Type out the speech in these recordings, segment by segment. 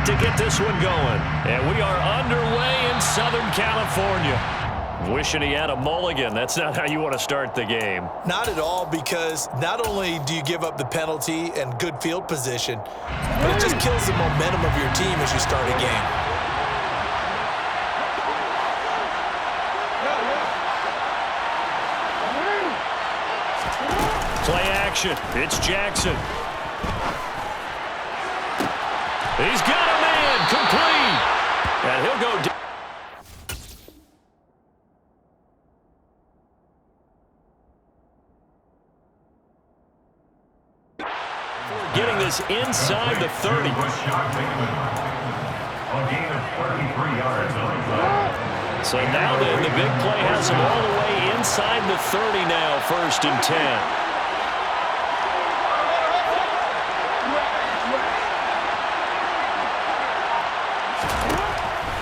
to get this one going. And we are underway in Southern California. Wishing he had a mulligan. That's not how you want to start the game. Not at all, because not only do you give up the penalty and good field position, but it just kills the momentum of your team as you start a game. Play action. It's Jackson. He's got a man. Complete. And he'll go down. Getting this inside the 30. So now then, the big play has him all the way inside the 30 now, 1st and 10.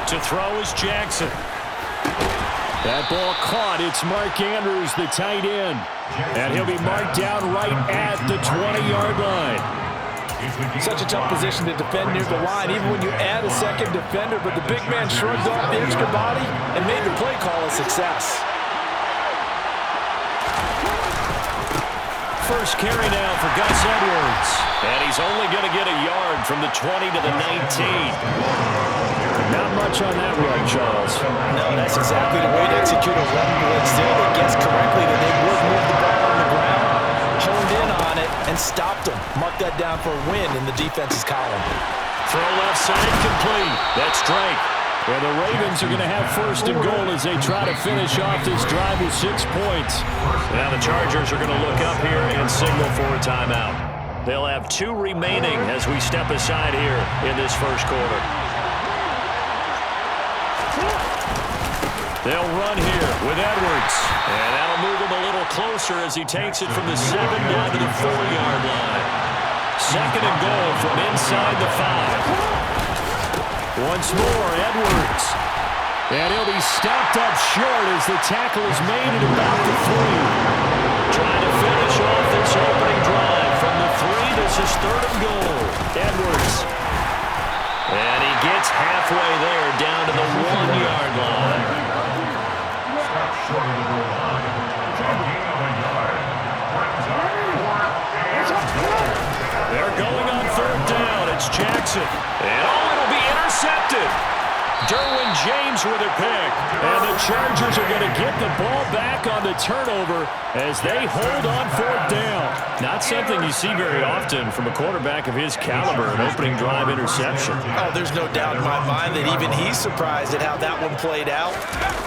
To throw is Jackson. That ball caught. It's Mark Andrews, the tight end. And he'll be marked down right at the 20-yard line. Such a tough position to defend near the line, even when you add a second defender, but the big man shrugged off the extra body and made the play call a success. First carry now for Gus Edwards. And he's only going to get a yard from the 20 to the 19. Not much on that run, Charles. No, that's exactly the way to execute a run blitz there. They guessed correctly that they would move the ball on the ground, honed in on it, and stopped them. Mark that down for a win in the defense's column. Throw left side complete. That's Drake. And the Ravens are going to have 1st and goal as they try to finish off this drive with 6 points. Now the Chargers are going to look up here and signal for a timeout. They'll have 2 remaining as we step aside here in this first quarter. They'll run here with Edwards. And that'll move him a little closer as he takes it from the 7 down to the 4-yard line. 2nd and goal from inside the 5. Once more, Edwards. And he'll be stopped up short as the tackle is made at about the 3. Trying to finish off this opening drive from the 3. This is 3rd and goal. Edwards. And he gets halfway there down to the 1-yard line. They're going on 3rd down. It's Jackson. And it'll be intercepted. Derwin James with a pick. And the Chargers are going to get the ball back on the turnover as they hold on 4th down. Not something you see very often from a quarterback of his caliber, an opening drive interception. Oh, there's no doubt in my mind that even he's surprised at how that one played out.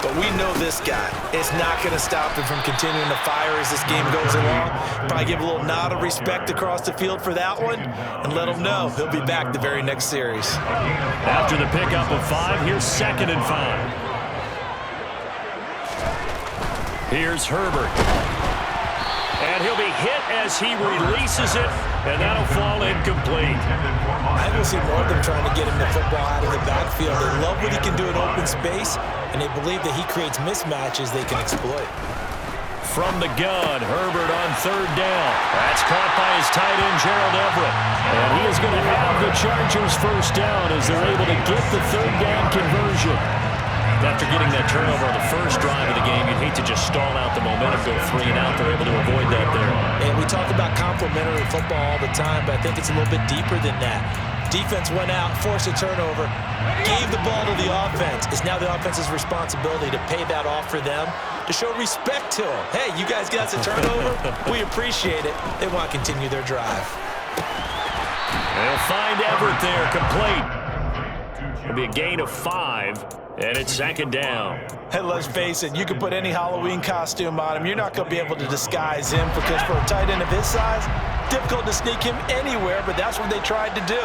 But we know this guy. It's not going to stop him from continuing to fire as this game goes along. Probably give a little nod of respect across the field for that one and let him know he'll be back the very next series. After the pickup of 5, here's 2nd and 5. Here's Herbert. And he'll be hit as he releases it, and that'll fall incomplete. I will see more of them trying to get him the football out of the backfield. They love what he can do in open space, and they believe that he creates mismatches they can exploit. From the gun, Herbert on 3rd down. That's caught by his tight end, Gerald Everett. And he is going to have the Chargers 1st down as they're able to get the 3rd down conversion. After getting that turnover on the first drive of the game, you'd hate to just stall out the momentum, go 3 and out. They're able to avoid that there. And we talk about complementary football all the time, but I think it's a little bit deeper than that. Defense went out, forced a turnover, gave the ball to the offense. It's now the offense's responsibility to pay that off for them, to show respect to them. Hey, you guys got us a turnover. We appreciate it. They want to continue their drive. They'll find Everett there, complete. It'll be a gain of 5. And it's 2nd down. Hey, let's face it, you can put any Halloween costume on him. You're not going to be able to disguise him because for a tight end of his size, difficult to sneak him anywhere, but that's what they tried to do.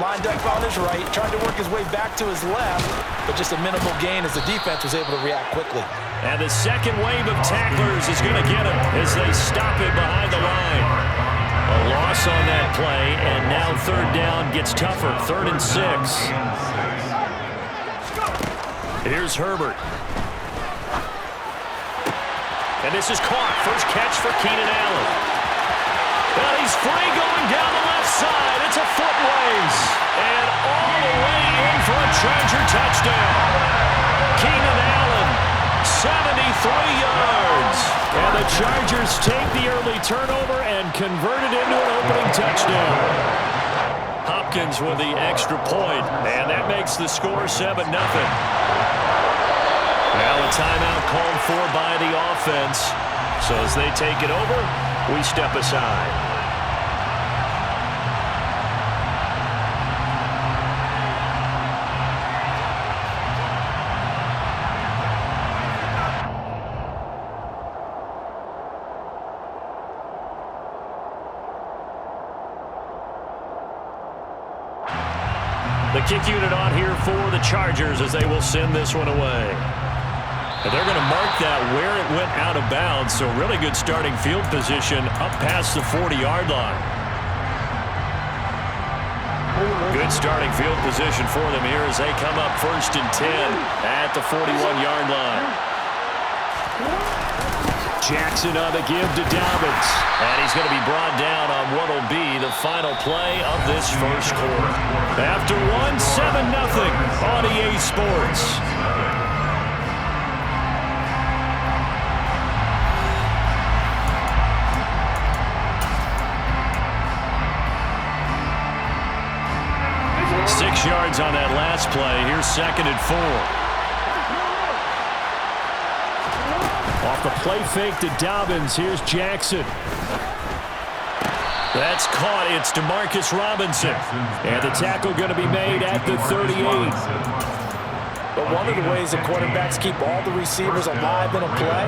Lined up on his right, tried to work his way back to his left, but just a minimal gain as the defense was able to react quickly. And the second wave of tacklers is going to get him as they stop it behind the line. A loss on that play, and now 3rd down gets tougher, 3rd and 6. Here's Herbert. And this is caught. First catch for Keenan Allen. Well, he's free going down the left side. It's a foot race. And all the way Charger touchdown. Keenan Allen, 73 yards. And the Chargers take the early turnover and convert it into an opening touchdown. Hopkins with the extra point, and that makes the score 7-0. Now a timeout called for by the offense. So as they take it over, we step aside. The kick unit on here for the Chargers as they will send this one away. And they're going to mark that where it went out of bounds, so really good starting field position up past the 40-yard line. Good starting field position for them here as they come up 1st and 10 at the 41-yard line. Jackson on the give to Dobbins. And he's going to be brought down on what will be the final play of this first quarter. After 7-0 on EA Sports. Yards on that last play. Here's 2nd and 4. Off the play fake to Dobbins. Here's Jackson. That's caught. It's DeMarcus Robinson. And the tackle going to be made at the 38. But one of the ways the quarterbacks keep all the receivers alive in a play,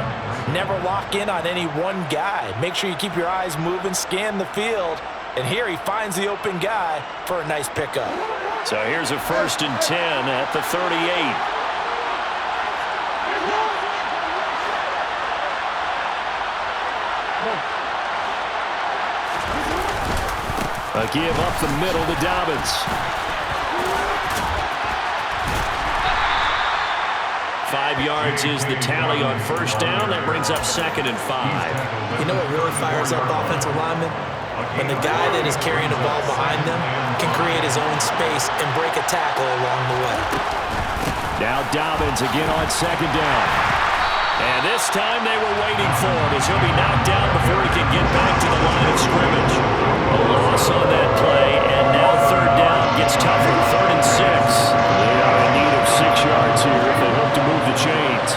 never lock in on any one guy. Make sure you keep your eyes moving, scan the field. And here he finds the open guy for a nice pickup. So here's a 1st and 10 at the 38. A give up the middle to Dobbins. 5 yards is the tally on 1st down. That brings up 2nd and 5. You know what really fires up offensive linemen? When the guy that is carrying the ball behind them can create his own space and break a tackle along the way. Now Dobbins again on 2nd down. And this time they were waiting for him as he'll be knocked down before he can get back to the line of scrimmage. A loss on that play, and now 3rd down gets tougher. 3rd and 6. They are in need of 6 yards here if they hope to move the chains.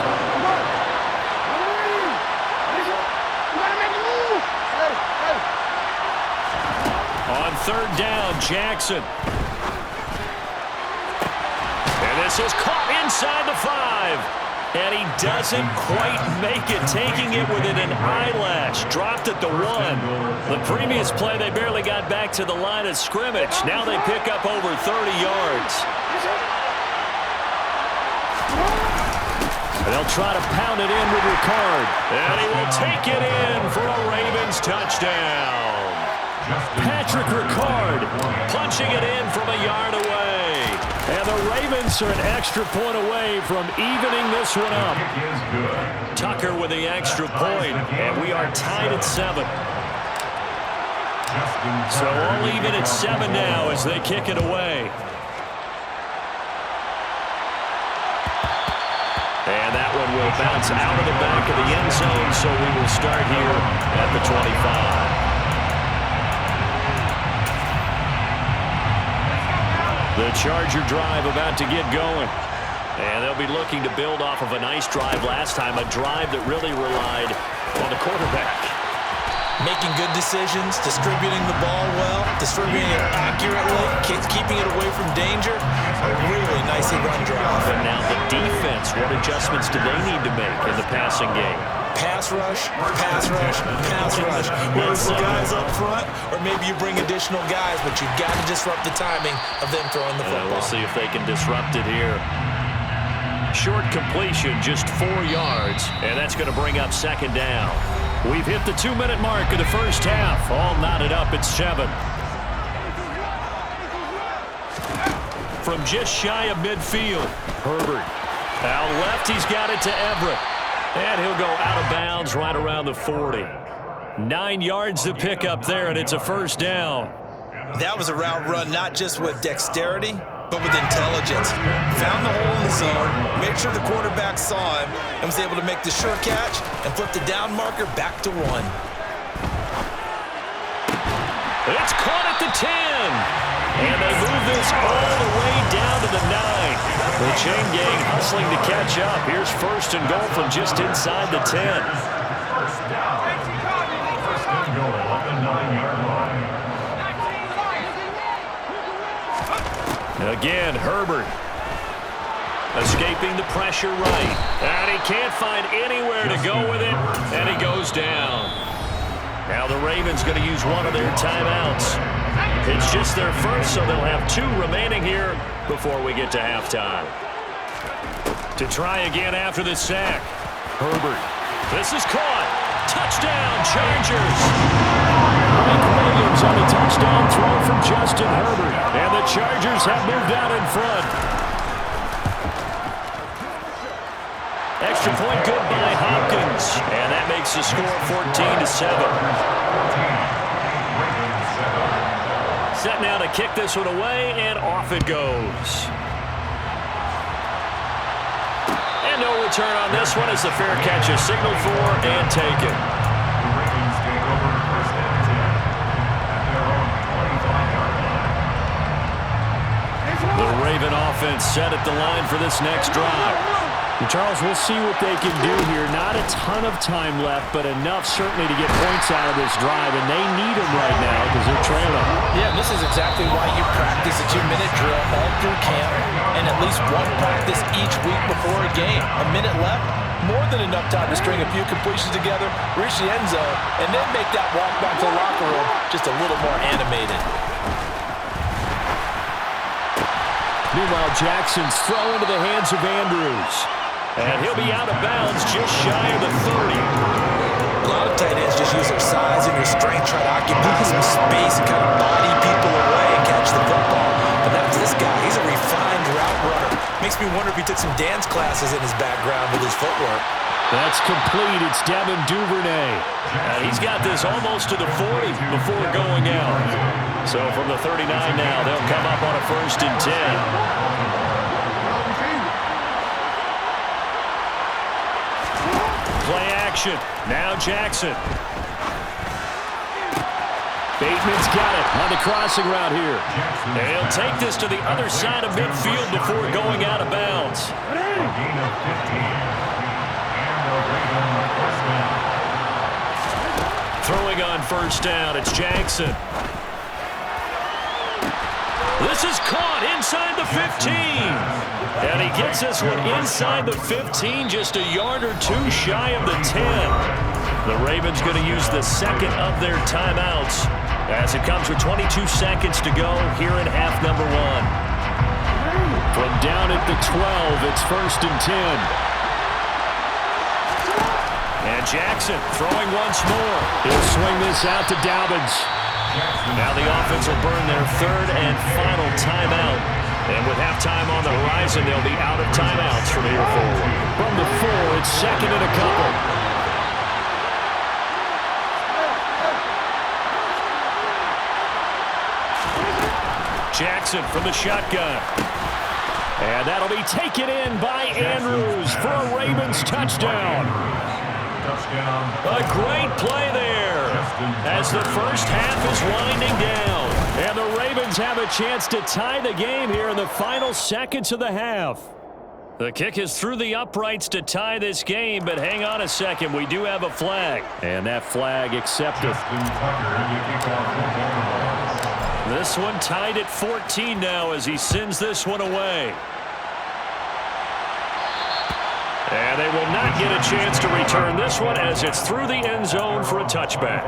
On 3rd down, Jackson. And this is caught inside the 5. And he doesn't quite make it, taking it within an eyelash. Dropped at the 1. The previous play, they barely got back to the line of scrimmage. Now they pick up over 30 yards. And they'll try to pound it in with Ricard. And he will take it in for a Ravens touchdown. Patrick Ricard punching it in from a yard away. And the Ravens are an extra point away from evening this one up. Tucker with the extra point, and we are tied at 7. So all even at 7 now as they kick it away. And that one will bounce out of the back of the end zone, so we will start here at the 25. The Charger drive about to get going. And they'll be looking to build off of a nice drive last time, a drive that really relied on the quarterback. Making good decisions, distributing the ball well, distributing it accurately, keeping it away from danger. A really nicely run drive. And now the defense, what adjustments do they need to make in the passing game? Pass rush, pass rush, pass rush. Whether it's the guys up front or maybe you bring additional guys, but you've got to disrupt the timing of them throwing the football. We'll see if they can disrupt it here. Short completion, just 4 yards, and that's going to bring up 2nd down. We've hit the 2-minute mark of the first half. All knotted up at 7. From just shy of midfield, Herbert. Out left, he's got it to Everett. And he'll go out of bounds right around the 40. 9 yards to pick up there, and it's a 1st down. That was a route run not just with dexterity, but with intelligence. Found the hole in the zone, made sure the quarterback saw him, and was able to make the sure catch and flip the down marker back to 1. It's caught at the 10. And they move this all the way down to the 9. The chain gang hustling to catch up. Here's first and goal from just inside the 10. First and goal at the 9-yard line. Again, Herbert. Escaping the pressure right. And he can't find anywhere to go with it. And he goes down. Now the Ravens going to use one of their timeouts. It's just their first, so they'll have 2 remaining here before we get to halftime. To try again after the sack. Herbert. This is caught. Touchdown, Chargers. Mike Williams on the touchdown throw from Justin Herbert. And the Chargers have moved out in front. Extra point good by Hopkins. And that makes the score 14-7. Set now to kick this one away, and off it goes. And no return on this one as the fair catch is signaled for and taken. The Raven offense set at the line for this next drive. And Charles, we'll see what they can do here. Not a ton of time left, but enough certainly to get points out of this drive, and they need them right now because they're trailing. Yeah, and this is exactly why you practice a 2-minute drill all through camp and at least one practice each week before a game. A minute left, more than enough time to string a few completions together, reach the end zone, and then make that walk back to the locker room just a little more animated. Meanwhile, Jackson's throw into the hands of Andrews. And he'll be out of bounds just shy of the 30. A lot of tight ends just use their size and their strength, try to occupy some space and kind of body people away and catch the football. But that's this guy. He's a refined route runner. Makes me wonder if he took some dance classes in his background with his footwork. That's complete. It's Devin Duvernay. And he's got this almost to the 40 before going out. So from the 39 now, they'll come up on a 1st and 10. Play action. Now Jackson. Bateman's got it on the crossing route here. And he'll take this to the other side of midfield before going out of bounds. Throwing on 1st down, it's Jackson. This is caught inside the 15. And he gets this one inside the 15, just a yard or 2 shy of the 10. The Ravens going to use the second of their timeouts as it comes with 22 seconds to go here in half number 1. From down at the 12, it's 1st and 10. And Jackson throwing once more. He'll swing this out to Dobbins. Now the offense will burn their 3rd and final timeout. And with halftime on the horizon, they'll be out of timeouts from here forward. From the 4, it's 2nd and a couple. Jackson from the shotgun. And that'll be taken in by Andrews for a Ravens touchdown. A great play there as the first half is winding down. And the Ravens have a chance to tie the game here in the final seconds of the half. The kick is through the uprights to tie this game, but hang on a second. We do have a flag. And that flag accepted. This one tied at 14 now as he sends this one away. And they will not get a chance to return this one as it's through the end zone for a touchback.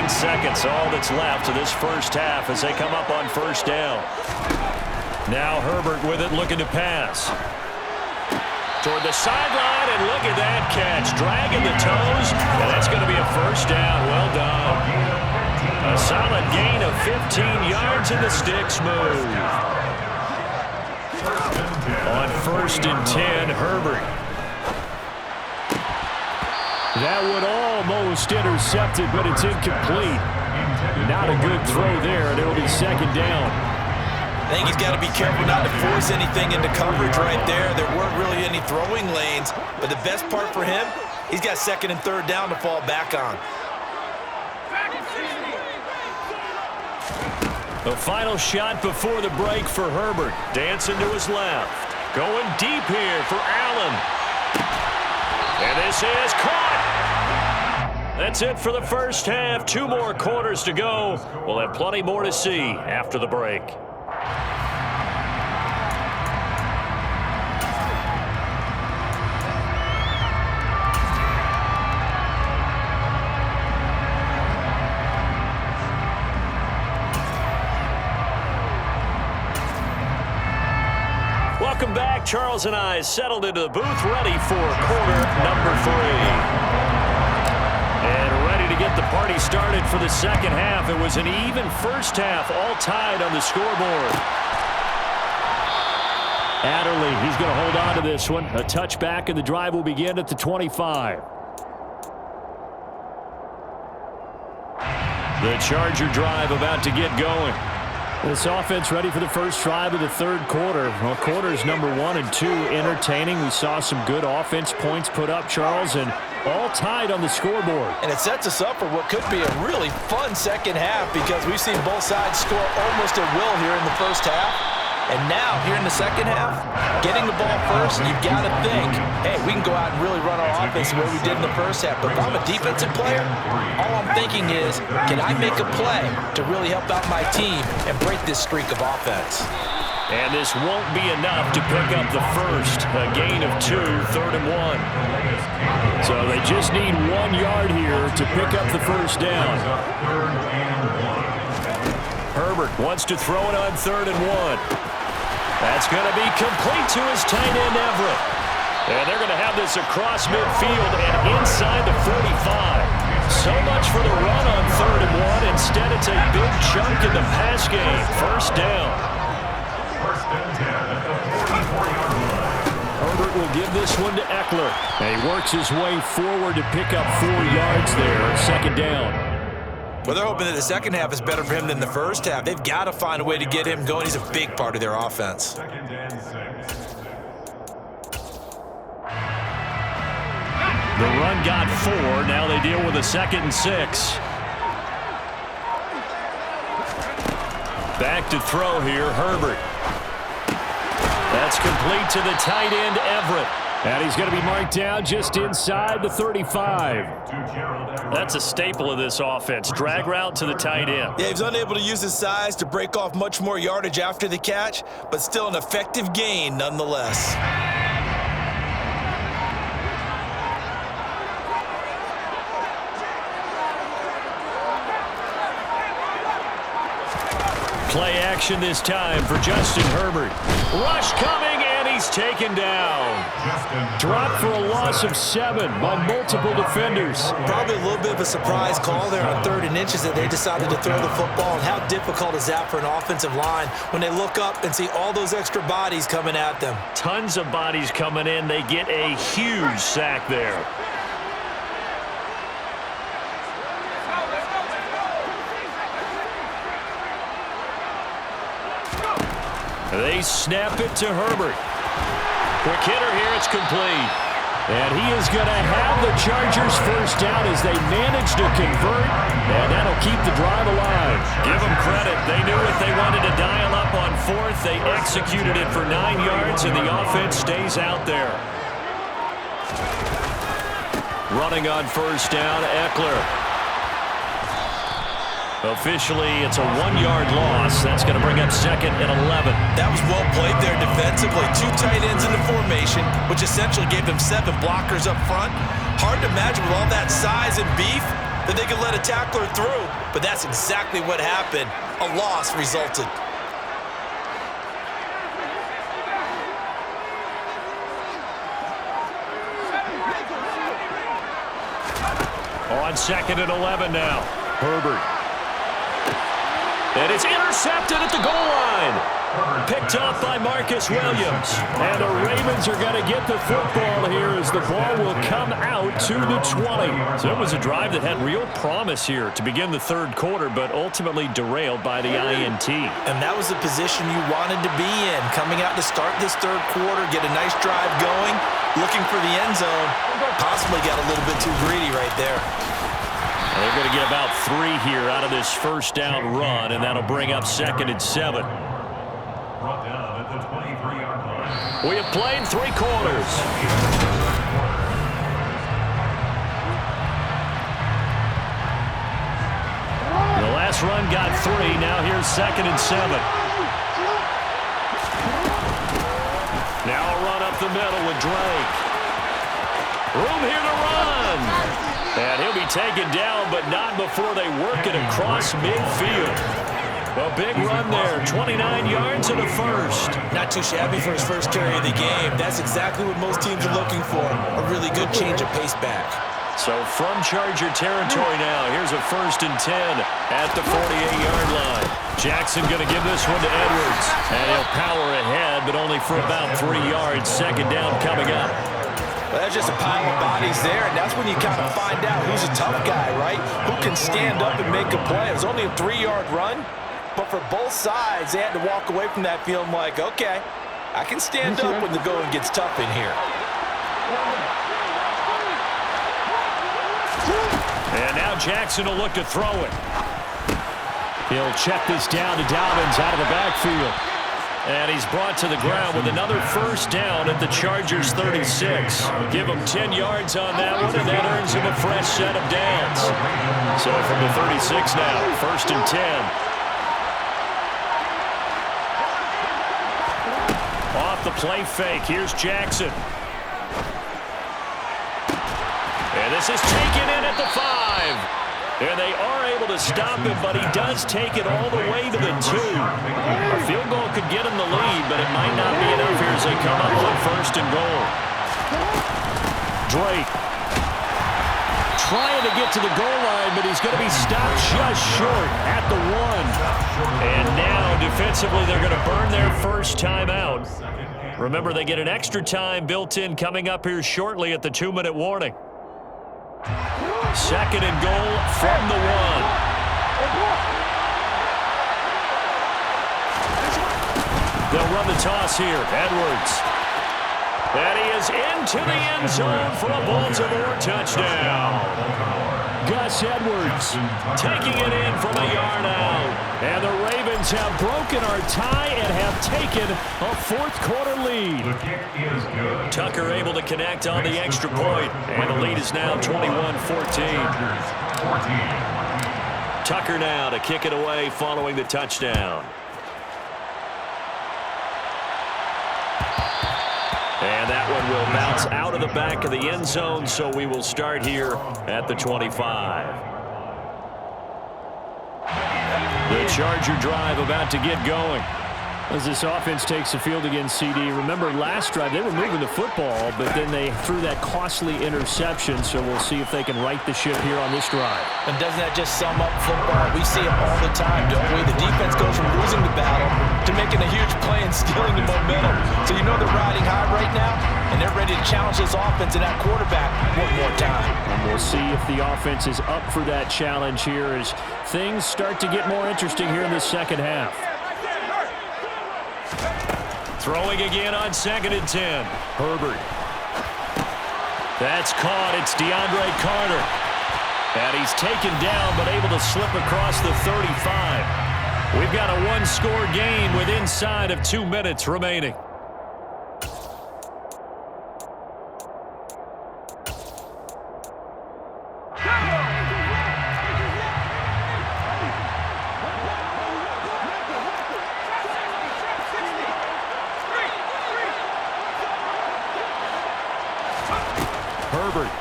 Seconds, all that's left of this first half as they come up on 1st down. Now Herbert with it, looking to pass. Toward the sideline, and look at that catch. Dragging the toes, and that's going to be a 1st down. Well done. A solid gain of 15 yards, and the sticks move. On 1st and 10, Herbert. That would almost intercept it, but it's incomplete. Not a good throw there, and it'll be 2nd down. I think he's got to be careful not to force anything into coverage right there. There weren't really any throwing lanes, but the best part for him, he's got 2nd and 3rd down to fall back on. The final shot before the break for Herbert. Dancing to his left. Going deep here for Allen. And this is caught. That's it for the first half. 2 more quarters to go. We'll have plenty more to see after the break. Welcome back. Charles and I settled into the booth, ready for quarter number 3. And ready to get the party started for the second half. It was an even first half, all tied on the scoreboard. Adderley, he's going to hold on to this one. A touchback, and the drive will begin at the 25. The Charger drive about to get going. This offense ready for the first drive of the 3rd quarter. Well, quarters number 1 and 2 entertaining. We saw some good offense points put up, Charles, and all tied on the scoreboard. And it sets us up for what could be a really fun second half because we've seen both sides score almost at will here in the first half. And now, here in the second half, getting the ball first, you've got to think, hey, we can go out and really run our offense the way we did in the first half. But if I'm a defensive player, all I'm thinking is, can I make a play to really help out my team and break this streak of offense? And this won't be enough to pick up the first. A gain of 2, 3rd and 1. So they just need 1 yard here to pick up the first down. Herbert wants to throw it on 3rd and 1. That's going to be complete to his tight end, Everett. And they're going to have this across midfield and inside the 45. So much for the run on 3rd and 1. Instead, it's a big chunk in the pass game. First down. Herbert will give this one to Eckler. And he works his way forward to pick up 4 yards there. 2nd down. Well, they're hoping that the second half is better for him than the first half. They've got to find a way to get him going. He's a big part of their offense. The run got 4. Now they deal with a 2nd and 6. Back to throw here, Herbert. That's complete to the tight end, Everett. And he's going to be marked down just inside the 35. That's a staple of this offense. Drag route to the tight end. Yeah, he's unable to use his size to break off much more yardage after the catch, but still an effective gain nonetheless. Play action this time for Justin Herbert. Rush coming, and he's taken down. Dropped for a loss of 7 by multiple defenders. Probably a little bit of a surprise call there on 3rd and inches that they decided to throw the football. And how difficult is that for an offensive line when they look up and see all those extra bodies coming at them? Tons of bodies coming in. They get a huge sack there. They snap it to Herbert. Quick hitter here, it's complete. And he is going to have the Chargers first down as they manage to convert, and that'll keep the drive alive. Give them credit. They knew if they wanted to dial up on 4th, they executed it for 9 yards, and the offense stays out there. Running on first down, Eckler. Officially, it's a 1-yard loss. That's going to bring up 2nd and 11. That was well played there defensively. 2 tight ends in the formation, which essentially gave them 7 blockers up front. Hard to imagine with all that size and beef that they could let a tackler through, but that's exactly what happened. A loss resulted. On 2nd and 11 now. Herbert. And it's intercepted at the goal line. Picked off by Marcus Williams. And the Ravens are going to get the football here as the ball will come out to the 20. So it was a drive that had real promise here to begin the third quarter, but ultimately derailed by the INT. And that was the position you wanted to be in. Coming out to start this third quarter, get a nice drive going, looking for the end zone. Possibly got a little bit too greedy right there. They're going to get about 3 here out of this first down run, and that'll bring up 2nd and 7. Brought down at the 23-yard line. We have played 3 quarters. The last run got 3. Now here's 2nd and 7. Now a run up the middle with Drake. Room here to run. And he'll be taken down, but not before they work it across midfield. A big run there, 29 yards and a first. Not too shabby for his first carry of the game. That's exactly what most teams are looking for. A really good change of pace back. So from Charger territory now, here's a 1st and 10 at the 48-yard line. Jackson going to give this one to Edwards. And he'll power ahead, but only for about 3 yards. 2nd down coming up. Well, that's just a pile of bodies there, and that's when you kind of find out who's a tough guy, right? Who can stand up and make a play. It was only a 3-yard run, but for both sides, they had to walk away from that feeling like, okay, I can stand up when the going gets tough in here. And now Jackson will look to throw it. He'll check this down to Dobbins out of the backfield. And he's brought to the ground with another first down at the Chargers 36. Give him 10 yards on that one, and that earns him a fresh set of downs. So from the 36 now, 1st and 10. Off the play fake, here's Jackson. And this is taken in at the 5. And they are able to stop him, but he does take it all the way to the 2. A field goal could get him the lead, but it might not be enough here as they come up on 1st and goal. Drake trying to get to the goal line, but he's going to be stopped just short at the 1. And now, defensively, they're going to burn their first time out. Remember, they get an extra time built in coming up here shortly at the 2-minute warning. 2nd and goal from the 1. They'll run the toss here. Edwards. And he is into the end zone for a Baltimore touchdown. Gus Edwards taking it in from a yard out. And the Ravens have broken our tie and have taken a 4th quarter lead. The kick is good. Tucker able to connect on the extra point. And the lead is now 21-14. Tucker now to kick it away following the touchdown. And that one will bounce out of the back of the end zone, so we will start here at the 25. The Charger drive about to get going. As this offense takes the field against CD. Remember, last drive, they were moving the football, but then they threw that costly interception, so we'll see if they can right the ship here on this drive. And doesn't that just sum up football? We see it all the time, don't we? The defense goes from losing the battle to making a huge play and stealing the momentum. So you know they're riding high right now, and they're ready to challenge this offense and that quarterback one more time. And we'll see if the offense is up for that challenge here as things start to get more interesting here in the second half. Throwing again on 2nd and 10. Herbert. That's caught. It's DeAndre Carter. And he's taken down but able to slip across the 35. We've got a 1-score game with inside of 2 minutes remaining. Herbert.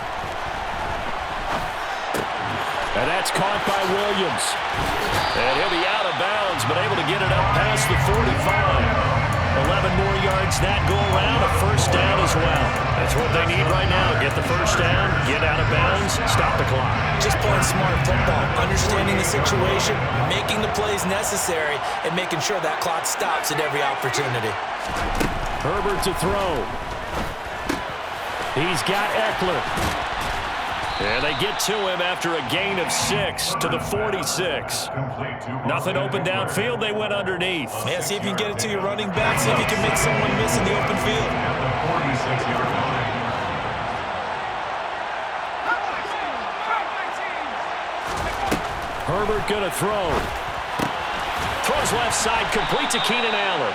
And that's caught by Williams. And he'll be out of bounds, but able to get it up past the 45. 11 more yards that go around. A first down as as well. That's what they need right now. Get the first down, get out of bounds, stop the clock. Just playing smart football, understanding the situation, making the plays necessary, and making sure that clock stops at every opportunity. Herbert to throw. He's got Eckler. And they get to him after a gain of 6 to the 46. Nothing open downfield. They went underneath. Yeah, see if you can get it to your running back. See if you can make someone miss in the open field. Herbert going to throw. Throws left side, complete to Keenan Allen.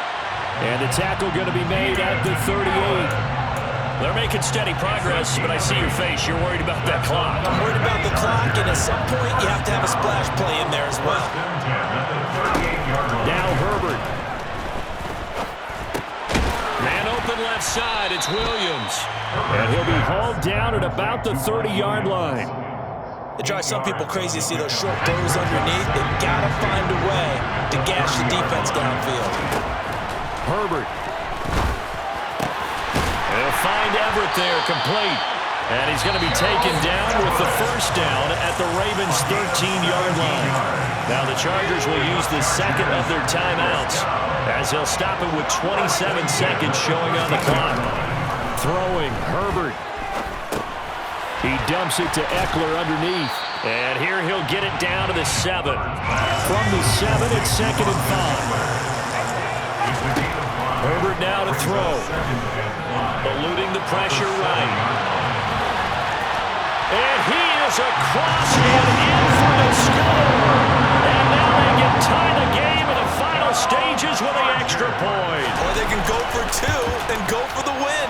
And the tackle going to be made at the 38. They're making steady progress, but I see your face. You're worried about that clock. I'm worried about the clock, and at some point, you have to have a splash play in there as well. Now Herbert. Man open left side. It's Williams. And he'll be hauled down at about the 30-yard line. It drives some people crazy to see those short throws underneath. They've got to find a way to gash the defense downfield. Herbert. They'll find Everett there, complete. And he's going to be taken down with the first down at the Ravens' 13-yard line. Now the Chargers will use the second of their timeouts as they'll stop it with 27 seconds showing on the clock. Throwing, Herbert. He dumps it to Eckler underneath. And here he'll get it down to the 7. From the 7, it's 2nd and 5. Herbert now to throw. Eluding the pressure right. And he is across and in for the score. And now they can tie the game in the final stages with the extra point. Or they can go for 2 and go for the win.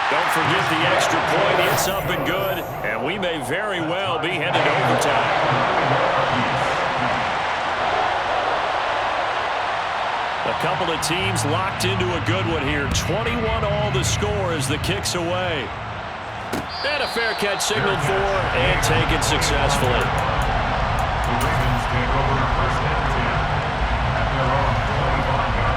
Don't forget the extra point. It's up and good. And we may very well be headed to overtime. A couple of teams locked into a good one here. 21-all the score as the kick's away. And a fair catch signaled for and taken successfully. The Ravens take over first and 10 at their own 25-yard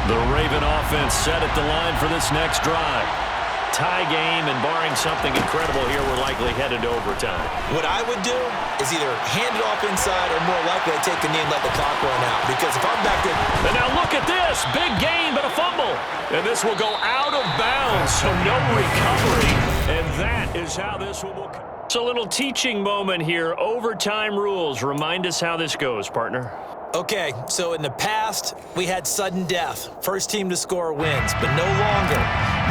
The Raven offense set at the line for this next drive. Tie game, and barring something incredible here, we're likely headed to overtime. What I would do is either hand it off inside or more likely I take a knee and let the clock run out. Because if I'm back there... And now look at this. Big gain, but a fumble. And this will go out of bounds, so no recovery. And that is how this one will... It's a little teaching moment here. Overtime rules. Remind us how this goes, partner. Okay, so in the past, we had sudden death. First team to score wins, but no longer.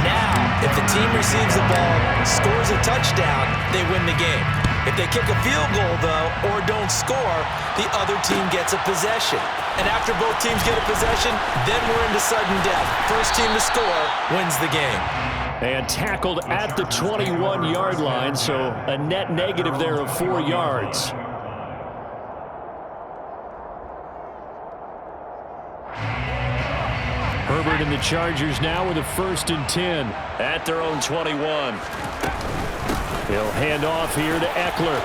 Now, if the team receives the ball, scores a touchdown, they win the game. If they kick a field goal, though, or don't score, the other team gets a possession. And after both teams get a possession, then we're into sudden death. First team to score wins the game. And tackled at the 21-yard line, so a net negative there of 4 yards. Herbert and the Chargers now with a 1st and 10 at their own 21. He'll hand off here to Eckler.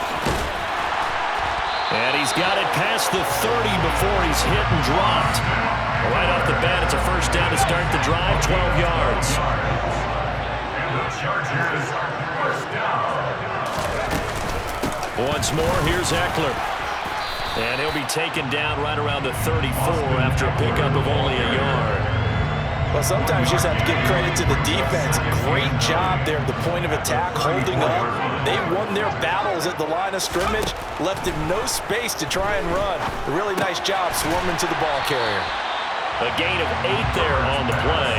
And he's got it past the 30 before he's hit and dropped. Right off the bat, it's a first down to start the drive, 12 yards. And the Chargers are first down. Once more, here's Eckler. And he'll be taken down right around the 34 after a pickup of only a yard. Well, sometimes you just have to give credit to the defense. Great job there at the point of attack, holding up. They won their battles at the line of scrimmage, left him no space to try and run. A really nice job swarming to the ball carrier. A gain of 8 there on the play.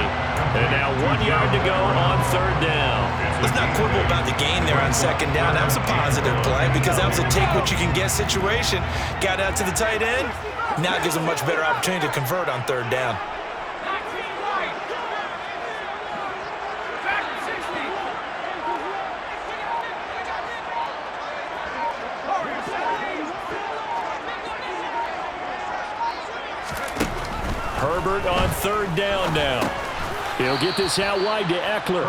And now 1 yard to go on 3rd down. Let's not quibble about the gain there on 2nd down. That was a positive play because that was a take-what-you-can-get situation. Got out to the tight end. Now it gives them a much better opportunity to convert on 3rd down. Herbert on 3rd down now. He'll get this out wide to Eckler.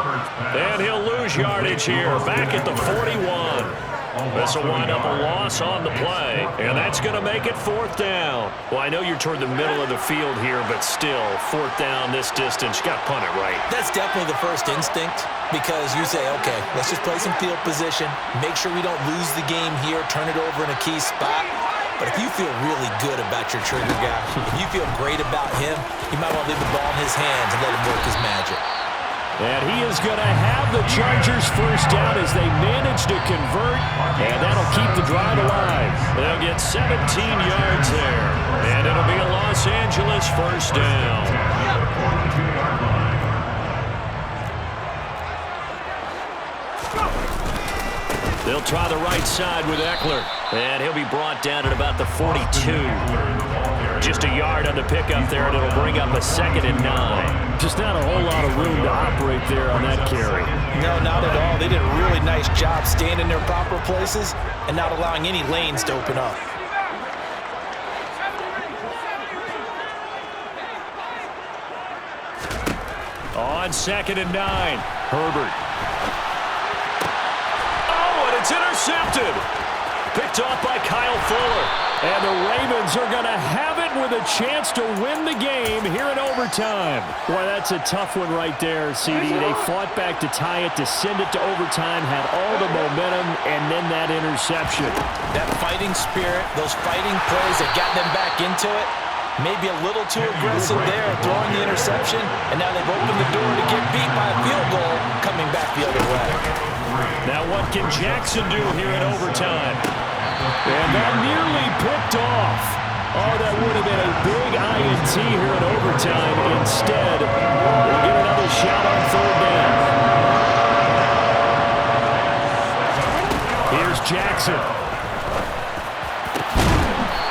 And he'll lose yardage here, back at the 41. This will wind up a loss on the play, and that's going to make it 4th down. Well, I know you're toward the middle of the field here, but still, 4th down this distance, you got to punt it right. That's definitely the first instinct, because you say, okay, let's just play some field position, make sure we don't lose the game here, turn it over in a key spot. But if you feel really good about your trigger guy, if you feel great about him, you might want to leave the ball in his hands and let him work his magic. And he is going to have the Chargers first down as they manage to convert, and that'll keep the drive alive. They'll get 17 yards there, and it'll be a Los Angeles first down. They'll try the right side with Eckler, and he'll be brought down at about the 42. Just a yard on the pickup there, and it'll bring up a 2nd and 9. Just not a whole lot of room to operate there on that carry. No, not at all. They did a really nice job staying in their proper places and not allowing any lanes to open up. On 2nd and 9, Herbert. Oh, and it's intercepted. Picked off by Kyle Fuller. And the Ravens are going to have it with a chance to win the game here in overtime. Boy, that's a tough one right there, CD. They fought back to tie it, to send it to overtime, had all the momentum, and then that interception. That fighting spirit, those fighting plays that got them back into it, maybe a little too aggressive there, throwing the interception, and now they've opened the door to get beat by a field goal coming back the other way. Now what can Jackson do here in overtime? And that nearly picked off. Oh, that would have been a big INT here in overtime. Instead, we'll get another shot on 3rd down. Here's Jackson.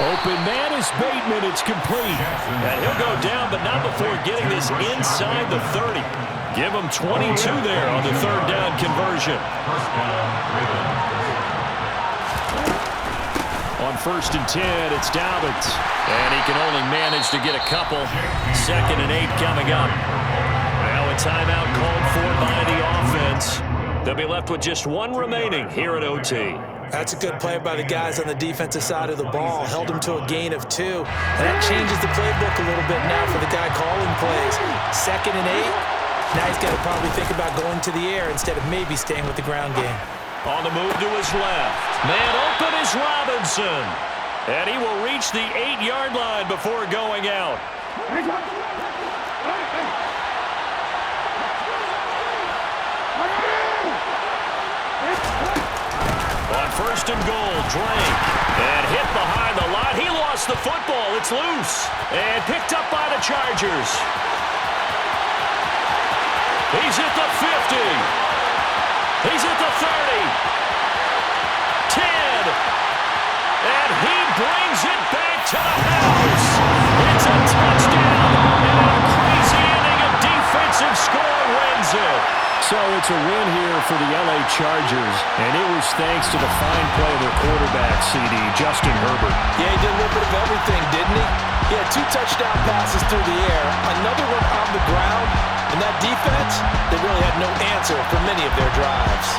Open man is Bateman. It's complete. And he'll go down, but not before getting this inside the 30. Give him 22 there on the 3rd down conversion. On 1st and 10, it's Dobbins. And he can only manage to get a couple. 2nd and 8 coming up. Now a timeout called for by the offense. They'll be left with just one remaining here at OT. That's a good play by the guys on the defensive side of the ball. Held him to a gain of 2. And that changes the playbook a little bit now for the guy calling plays. 2nd and 8. Now he's got to probably think about going to the air instead of maybe staying with the ground game. On the move to his left. Man open is Robinson. And he will reach the 8-yard line before going out. On 1st and goal, Drake. And hit behind the line. He lost the football. It's loose. And picked up by the Chargers. He's at the 50. He's at the 30. 10. And he brings it back to the house. It's a touchdown. And a crazy inning of defensive score wins it. So it's a win here for the LA Chargers. And it was thanks to the fine play of their quarterback, CD, Justin Herbert. Yeah, he did a little bit of everything, didn't he? He had 2 touchdown passes through the air, another one on the ground. And that defense, they really had no answer for many of their drives.